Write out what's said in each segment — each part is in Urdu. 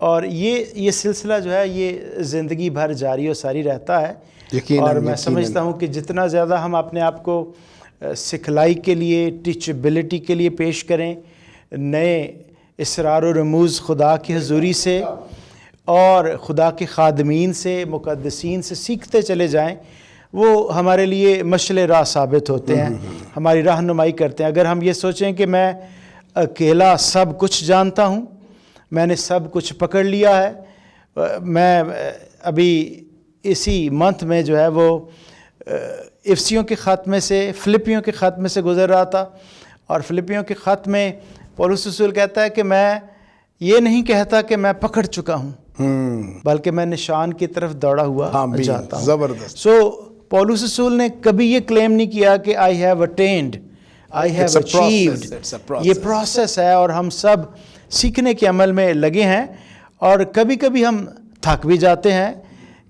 اور یہ سلسلہ جو ہے یہ زندگی بھر جاری و ساری رہتا ہے. یقیناً، اور میں یقیناً. سمجھتا ہوں کہ جتنا زیادہ ہم اپنے آپ کو سکھلائی کے لیے، ٹیچبلٹی کے لیے پیش کریں، نئے اسرار و رموز خدا کی حضوری سے اور خدا کے خادمین سے، مقدسین سے سیکھتے چلے جائیں، وہ ہمارے لیے مشعل راہ ثابت ہوتے ہیں، ہماری رہنمائی کرتے ہیں. اگر ہم یہ سوچیں کہ میں اکیلا سب کچھ جانتا ہوں، میں نے سب کچھ پکڑ لیا ہے، میں ابھی اسی منتھ میں جو ہے وہ افسیوں کے خط میں سے، فلپیوں کے خط میں سے گزر رہا تھا، اور فلپیوں کے خط میں پولس رسول کہتا ہے کہ میں یہ نہیں کہتا کہ میں پکڑ چکا ہوں، بلکہ میں نشان کی طرف دوڑا ہوا جاتا ہوں. زبردست. سو پولس رسول نے کبھی یہ کلیم نہیں کیا کہ I have attend, I have achieved. یہ پروسیس ہے اور ہم سب سیکھنے کے عمل میں لگے ہیں، اور کبھی کبھی ہم تھک بھی جاتے ہیں،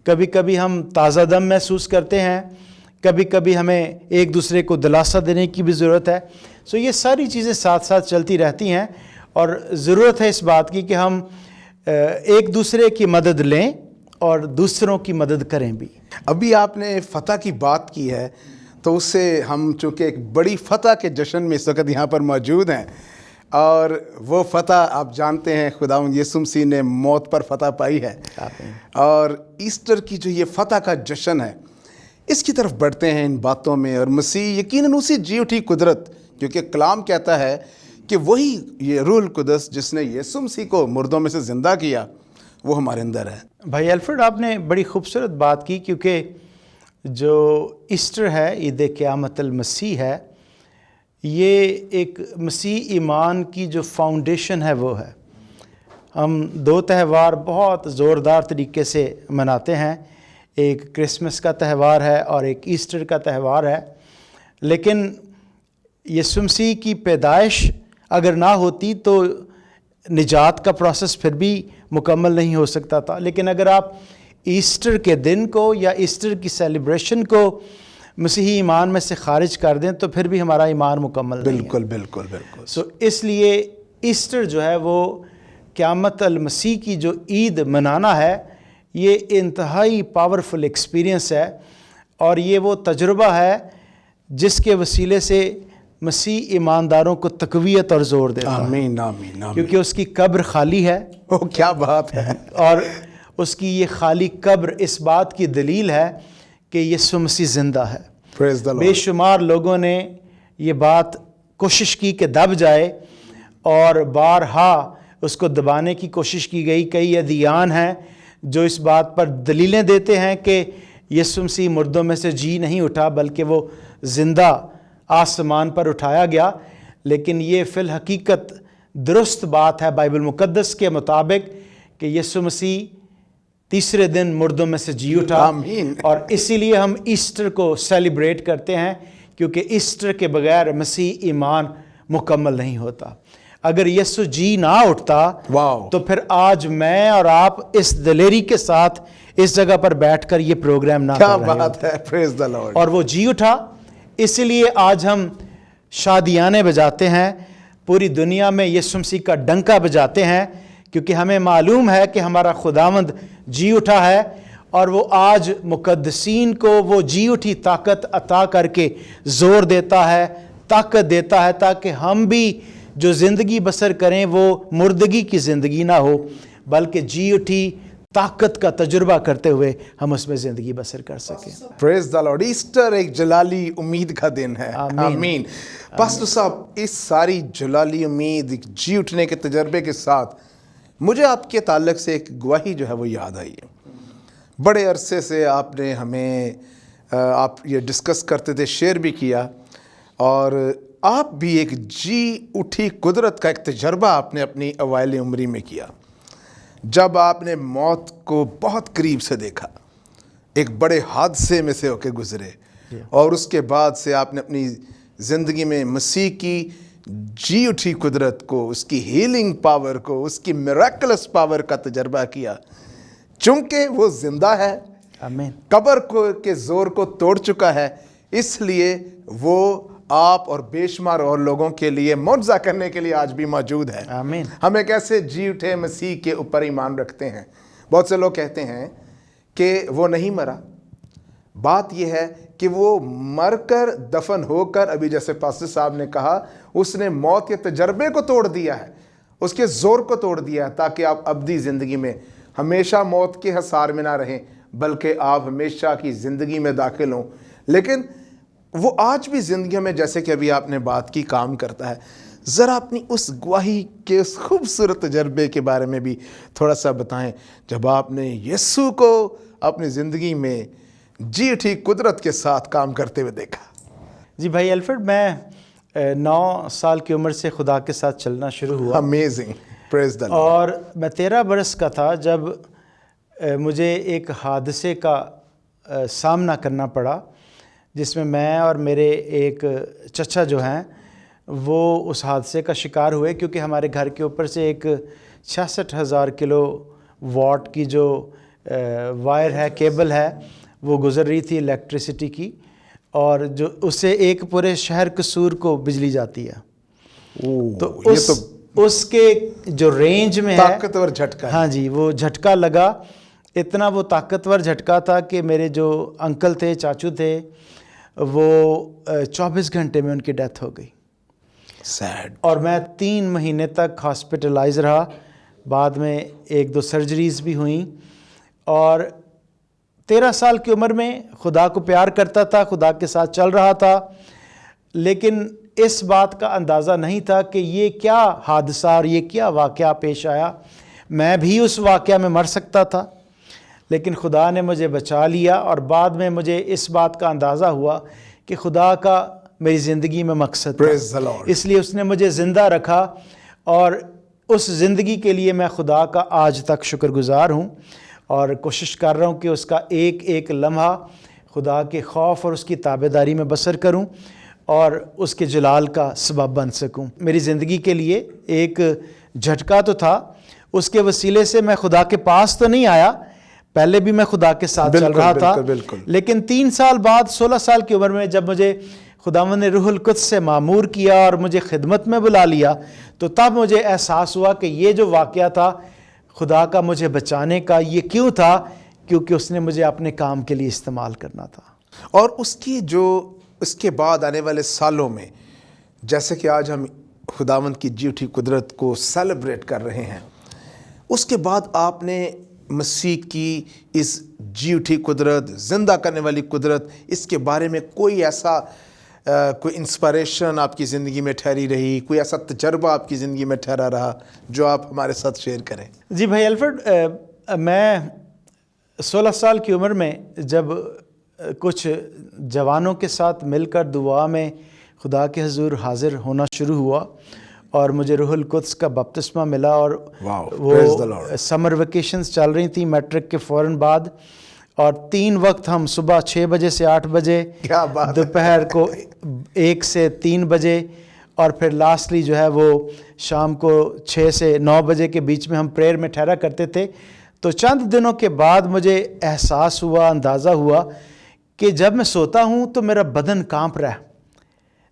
کبھی کبھی ہم تازہ دم محسوس کرتے ہیں، کبھی کبھی ہمیں ایک دوسرے کو دلاسا دینے کی بھی ضرورت ہے. سو یہ ساری چیزیں ساتھ ساتھ چلتی رہتی ہیں، اور ضرورت ہے اس بات کی کہ ہم ایک دوسرے کی مدد لیں اور دوسروں کی مدد کریں بھی. ابھی آپ نے فتح کی بات کی ہے، تو اس سے ہم چونکہ ایک بڑی فتح کے جشن میں اس وقت یہاں پر موجود ہیں، اور وہ فتح آپ جانتے ہیں خداوند یسوع مسیح نے موت پر فتح پائی ہے. اور ایسٹر کی جو یہ فتح کا جشن ہے، اس کی طرف بڑھتے ہیں ان باتوں میں. اور مسیح یقیناً اسی جی اٹھی قدرت، کیونکہ کلام کہتا ہے کہ وہی یہ روح القدس جس نے یسوع مسیح کو مردوں میں سے زندہ کیا، وہ ہمارے اندر ہے. بھائی الفریڈ، آپ نے بڑی خوبصورت بات کی، کیونکہ جو ایسٹر ہے، عید قیامت المسیح ہے، یہ ایک مسیح ایمان کی جو فاؤنڈیشن ہے وہ ہے. ہم دو تہوار بہت زوردار طریقے سے مناتے ہیں، ایک کرسمس کا تہوار ہے اور ایک ایسٹر کا تہوار ہے. لیکن یسوع مسیح کی پیدائش اگر نہ ہوتی تو نجات کا پروسیس پھر بھی مکمل نہیں ہو سکتا تھا. لیکن اگر آپ ایسٹر کے دن کو یا ایسٹر کی سیلیبریشن کو مسیحی ایمان میں سے خارج کر دیں تو پھر بھی ہمارا ایمان مکمل نہیں ہے. بالکل بالکل بالکل. سو اس لیے ایسٹر جو ہے وہ قیامت المسیح کی جو عید منانا ہے، یہ انتہائی پاورفل ایکسپیرینس ہے، اور یہ وہ تجربہ ہے جس کے وسیلے سے مسیح ایمانداروں کو تقویت اور زور دیتا ہے. آمین آمین آمین. کیونکہ اس کی قبر خالی ہے. او کیا بات ہے. اور اس کی یہ خالی قبر اس بات کی دلیل ہے کہ یسوع مسیح زندہ ہے. Praise the Lord. بے شمار لوگوں نے یہ بات کوشش کی کہ دب جائے، اور بارہا اس کو دبانے کی کوشش کی گئی. کئی ادیان ہیں جو اس بات پر دلیلیں دیتے ہیں کہ یسوع مسیح مردوں میں سے جی نہیں اٹھا، بلکہ وہ زندہ آسمان پر اٹھایا گیا. لیکن یہ فی الحقیقت درست بات ہے بائبل مقدس کے مطابق کہ یسوع مسیح تیسرے دن مردوں میں سے جی اٹھا. آمین. اور اسی لیے ہم ایسٹر کو سیلیبریٹ کرتے ہیں، کیونکہ ایسٹر کے بغیر مسیح ایمان مکمل نہیں ہوتا. اگر یسوع جی نہ اٹھتا تو پھر آج میں اور آپ اس دلیری کے ساتھ اس جگہ پر بیٹھ کر یہ پروگرام نہ کر رہے کیا بات ہے. Praise the Lord. اور وہ جی اٹھا. اسی لیے آج ہم شادیانے بجاتے ہیں، پوری دنیا میں یسوع مسیح کا ڈنکا بجاتے ہیں، کیونکہ ہمیں معلوم ہے کہ ہمارا خداوند جی اٹھا ہے، اور وہ آج مقدسین کو وہ جی اٹھی طاقت عطا کر کے زور دیتا ہے، طاقت دیتا ہے، تاکہ ہم بھی جو زندگی بسر کریں وہ مردگی کی زندگی نہ ہو، بلکہ جی اٹھی طاقت کا تجربہ کرتے ہوئے ہم اس میں زندگی بسر کر سکیں. پریز دا لارڈ. ایسٹر ایک جلالی امید کا دن ہے. آمین. پاسٹر صاحب، اس ساری جلالی امید، جی اٹھنے کے تجربے کے ساتھ مجھے آپ کے تعلق سے ایک گواہی جو ہے وہ یاد آئی ہے. بڑے عرصے سے آپ نے ہمیں آپ یہ ڈسکس کرتے تھے، شیئر بھی کیا، اور آپ بھی ایک جی اٹھی قدرت کا ایک تجربہ آپ نے اپنی اوائل عمری میں کیا، جب آپ نے موت کو بہت قریب سے دیکھا، ایک بڑے حادثے میں سے ہو کے گزرے، اور اس کے بعد سے آپ نے اپنی زندگی میں مسیح کی جی اٹھی قدرت کو، اس کی ہیلنگ پاور کو، اس کی میریکلس پاور کا تجربہ کیا. چونکہ وہ زندہ ہے، آمین، قبر کو کے زور کو توڑ چکا ہے، اس لیے وہ آپ اور بے شمار اور لوگوں کے لیے معجزہ کرنے کے لیے آج بھی موجود ہے. آمین. ہم ایک ایسے جی اٹھے مسیح کے اوپر ایمان رکھتے ہیں. بہت سے لوگ کہتے ہیں کہ وہ نہیں مرا. بات یہ ہے کہ وہ مر کر دفن ہو کر، ابھی جیسے پاسٹر صاحب نے کہا، اس نے موت کے تجربے کو توڑ دیا ہے، اس کے زور کو توڑ دیا ہے، تاکہ آپ ابدی زندگی میں ہمیشہ موت کے حصار میں نہ رہیں، بلکہ آپ ہمیشہ کی زندگی میں داخل ہوں. لیکن وہ آج بھی زندگیوں میں، جیسے کہ ابھی آپ نے بات کی، کام کرتا ہے. ذرا اپنی اس گواہی کے اس خوبصورت تجربے کے بارے میں بھی تھوڑا سا بتائیں، جب آپ نے یسوع کو اپنی زندگی میں جی اٹھی قدرت کے ساتھ کام کرتے ہوئے دیکھا. جی بھائی الفریڈ، میں 9 سال کی عمر سے خدا کے ساتھ چلنا شروع ہوا. امیزنگ، پریز دی لارڈ. اور میں 13 برس کا تھا جب مجھے ایک حادثے کا سامنا کرنا پڑا، جس میں اور میرے ایک چچا جو ہیں وہ اس حادثے کا شکار ہوئے، کیونکہ ہمارے گھر کے اوپر سے ایک 66,000 کلو واٹ کی جو وائر ہے، کیبل ہے، وہ گزر رہی تھی الیکٹریسٹی کی، اور جو اس سے ایک پورے شہر قصور کو بجلی جاتی ہے. تو اس کے جو رینج میں ہے، طاقتور جھٹکا. ہاں جی، وہ جھٹکا لگا. اتنا وہ طاقتور جھٹکا تھا کہ میرے جو انکل تھے، چاچو تھے، وہ 24 گھنٹے میں ان کی ڈیتھ ہو گئی. سیڈ. اور میں 3 مہینے تک ہاسپٹلائز رہا. بعد میں 1-2 سرجریز بھی ہوئیں. اور 13 سال کی عمر میں خدا کو پیار کرتا تھا، خدا کے ساتھ چل رہا تھا، لیکن اس بات کا اندازہ نہیں تھا کہ یہ کیا حادثہ اور یہ کیا واقعہ پیش آیا. میں بھی اس واقعہ میں مر سکتا تھا، لیکن خدا نے مجھے بچا لیا. اور بعد میں مجھے اس بات کا اندازہ ہوا کہ خدا کا میری زندگی میں مقصد تھا. Praise the Lord. اس لیے اس نے مجھے زندہ رکھا، اور اس زندگی کے لیے میں خدا کا آج تک شکر گزار ہوں، اور کوشش کر رہا ہوں کہ اس کا ایک ایک لمحہ خدا کے خوف اور اس کی تابعداری میں بسر کروں اور اس کے جلال کا سبب بن سکوں. میری زندگی کے لیے ایک جھٹکا تو تھا، اس کے وسیلے سے میں خدا کے پاس تو نہیں آیا. پہلے بھی میں خدا کے ساتھ چل رہا تھا، لیکن 3 سال بعد 16 سال کی عمر میں جب مجھے خداوند نے روح القدس سے معمور کیا اور مجھے خدمت میں بلا لیا، تو تب مجھے احساس ہوا کہ یہ جو واقعہ تھا خدا کا مجھے بچانے کا، یہ کیوں تھا؟ کیونکہ اس نے مجھے اپنے کام کے لیے استعمال کرنا تھا. اور اس کے بعد آنے والے سالوں میں، جیسے کہ آج ہم خداوند کی جی اٹھی قدرت کو سیلیبریٹ کر رہے ہیں، اس کے بعد آپ نے مسیح کی اس جی اٹھی قدرت، زندہ کرنے والی قدرت، اس کے بارے میں کوئی ایسا کوئی انسپریشن آپ کی زندگی میں ٹھہری رہی، کوئی ایسا تجربہ آپ کی زندگی میں ٹھہرا رہا جو آپ ہمارے ساتھ شیئر کریں؟ جی بھائی الفریڈ، میں 16 سال کی عمر میں جب کچھ جوانوں کے ساتھ مل کر دعا میں خدا کے حضور حاضر ہونا شروع ہوا، اور مجھے روح القدس کا بپتسمہ ملا، اور وہ سمر ویکیشنز چل رہی تھیں میٹرک کے فوراً بعد، اور 3 وقت ہم صبح 6 بجے سے 8 بجے، دوپہر کو 1 سے 3 بجے، اور پھر لاسٹلی جو ہے وہ شام کو 6 سے 9 بجے کے بیچ میں ہم پریئر میں ٹھہرا کرتے تھے. تو چند دنوں کے بعد مجھے احساس ہوا، اندازہ ہوا کہ جب میں سوتا ہوں تو میرا بدن کانپ رہا ہے،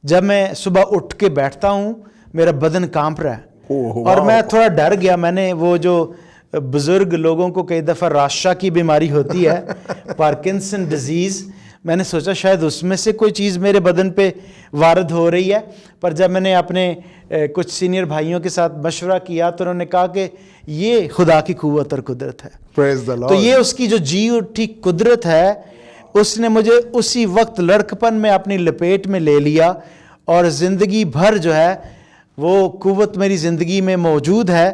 جب میں صبح اٹھ کے بیٹھتا ہوں میرا بدن کانپ رہا ہے. اور میں تھوڑا ڈر گیا. میں نے وہ جو بزرگ لوگوں کو کئی دفعہ راشا کی بیماری ہوتی ہے، پارکنسن ڈیزیز، میں نے سوچا شاید اس میں سے کوئی چیز میرے بدن پہ وارد ہو رہی ہے. پر جب میں نے اپنے کچھ سینئر بھائیوں کے ساتھ مشورہ کیا تو انہوں نے کہا کہ یہ خدا کی قوت اور قدرت ہے. تو یہ اس کی جو جی اٹھی قدرت ہے، اس نے مجھے اسی وقت لڑکپن میں اپنی لپیٹ میں لے لیا، اور زندگی بھر جو ہے وہ قوت میری زندگی میں موجود ہے.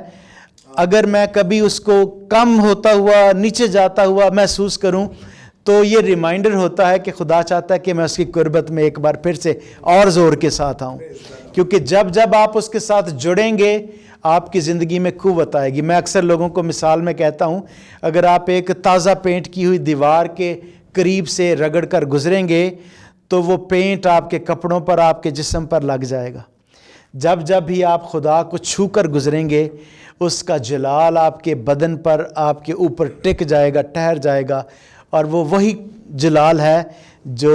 اگر میں کبھی اس کو کم ہوتا ہوا، نیچے جاتا ہوا محسوس کروں تو یہ ریمائنڈر ہوتا ہے کہ خدا چاہتا ہے کہ میں اس کی قربت میں ایک بار پھر سے اور زور کے ساتھ آؤں، کیونکہ جب آپ اس کے ساتھ جڑیں گے آپ کی زندگی میں قوت آئے گی. میں اکثر لوگوں کو مثال میں کہتا ہوں، اگر آپ ایک تازہ پینٹ کی ہوئی دیوار کے قریب سے رگڑ کر گزریں گے تو وہ پینٹ آپ کے کپڑوں پر، آپ کے جسم پر لگ جائے گا. جب بھی آپ خدا کو چھو کر گزریں گے، اس کا جلال آپ کے بدن پر، آپ کے اوپر ٹک جائے گا، ٹھہر جائے گا، اور وہ وہی جلال ہے جو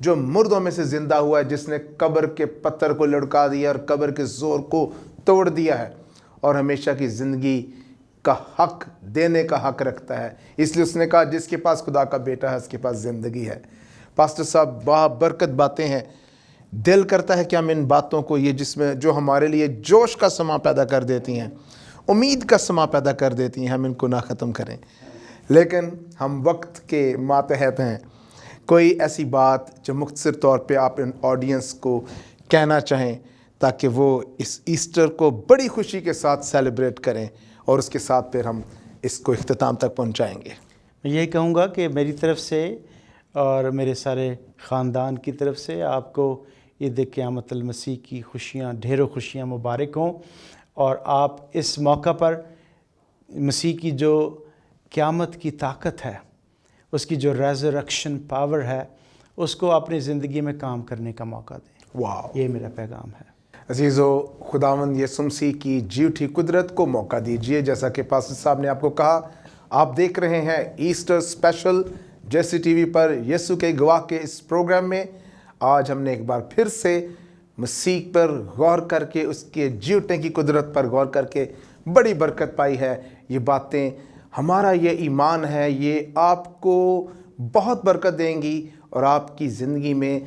جو مردوں میں سے زندہ ہوا ہے, جس نے قبر کے پتھر کو لڑکا دیا اور قبر کے زور کو توڑ دیا ہے اور ہمیشہ کی زندگی کا حق دینے کا حق رکھتا ہے. اس لیے اس نے کہا جس کے پاس خدا کا بیٹا ہے اس کے پاس زندگی ہے. پاسٹر صاحب برکت باتیں ہیں, دل کرتا ہے کہ ہم ان باتوں کو, یہ جس میں جو ہمارے لیے جوش کا سما پیدا کر دیتی ہیں, امید کا سما پیدا کر دیتی ہیں, ہم ان کو نہ ختم کریں. لیکن ہم وقت کے ماتحت ہیں. کوئی ایسی بات جو مختصر طور پہ آپ ان آڈینس کو کہنا چاہیں تاکہ وہ اس ایسٹر کو بڑی خوشی کے ساتھ سیلیبریٹ کریں اور اس کے ساتھ پھر ہم اس کو اختتام تک پہنچائیں گے. میں یہی کہوں گا کہ میری طرف سے اور میرے سارے خاندان کی طرف سے آپ کو عید قیامت المسیح کی خوشیاں, ڈھیروں خوشیاں مبارک ہوں, اور آپ اس موقع پر مسیح کی جو قیامت کی طاقت ہے, اس کی جو ریزریکشن پاور ہے, اس کو اپنی زندگی میں کام کرنے کا موقع دیں. واو, یہ میرا پیغام ہے. عزیزو, خداوند یسوع مسیح کی جی اٹھی قدرت کو موقع دیجئے. جیسا کہ پاسٹر صاحب نے آپ کو کہا, آپ دیکھ رہے ہیں ایسٹر اسپیشل جیسی ٹی وی پر یسوع کے گواہ کے اس پروگرام میں. آج ہم نے ایک بار پھر سے مسیح پر غور کر کے, اس کے جی اٹھنے کی قدرت پر غور کر کے بڑی برکت پائی ہے. یہ باتیں, ہمارا یہ ایمان ہے, یہ آپ کو بہت برکت دیں گی اور آپ کی زندگی میں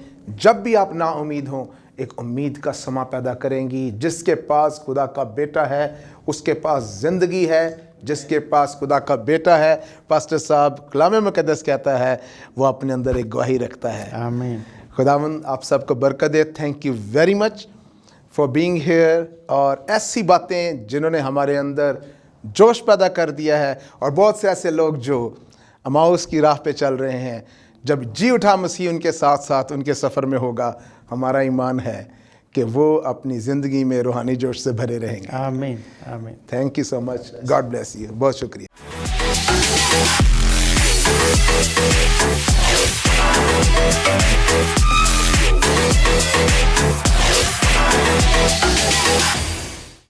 جب بھی آپ نا امید ہوں ایک امید کا سما پیدا کریں گی. جس کے پاس خدا کا بیٹا ہے اس کے پاس زندگی ہے. جس کے پاس خدا کا بیٹا ہے, پاسٹر صاحب کلام مقدس کہتا ہے, وہ اپنے اندر ایک گواہی رکھتا ہے. آمین. خداوند آپ سب کو برکت دے. Thank you very much for being here. اور ایسی باتیں جنہوں نے ہمارے اندر جوش پیدا کر دیا ہے, اور بہت سے ایسے لوگ جو اماؤس کی راہ پہ چل رہے ہیں, جب جی اٹھا مسیح ان کے ساتھ ساتھ ان کے سفر میں ہوگا, ہمارا ایمان ہے کہ وہ اپنی زندگی میں روحانی جوش سے بھرے رہیں گے. آمین. آمین. Thank you so much. God bless you. بہت شکریہ.